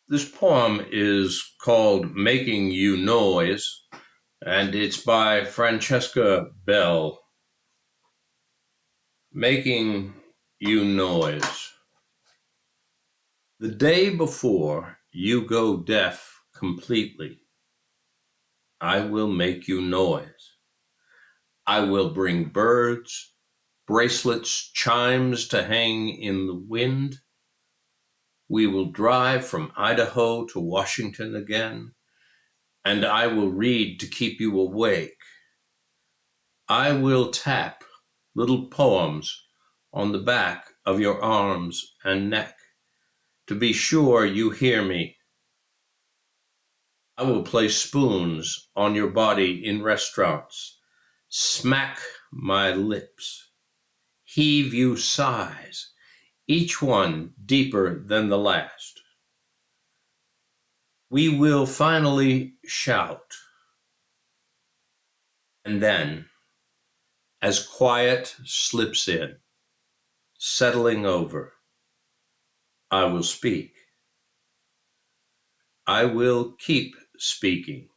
This poem is called Making You Noise, and it's by Francesca Bell. Making You Noise. The day before you go deaf completely, I will make you noise. I will bring birds, bracelets, chimes to hang in the wind. We will drive from Idaho to Washington again, and I will read to keep you awake. I will tap little poems on the back of your arms and neck to be sure you hear me. I will place spoons on your body in restaurants, smack my lips, heave you sighs, each one deeper than the last. We will finally shout, and then, as quiet slips in, settling over, I will speak. I will keep speaking.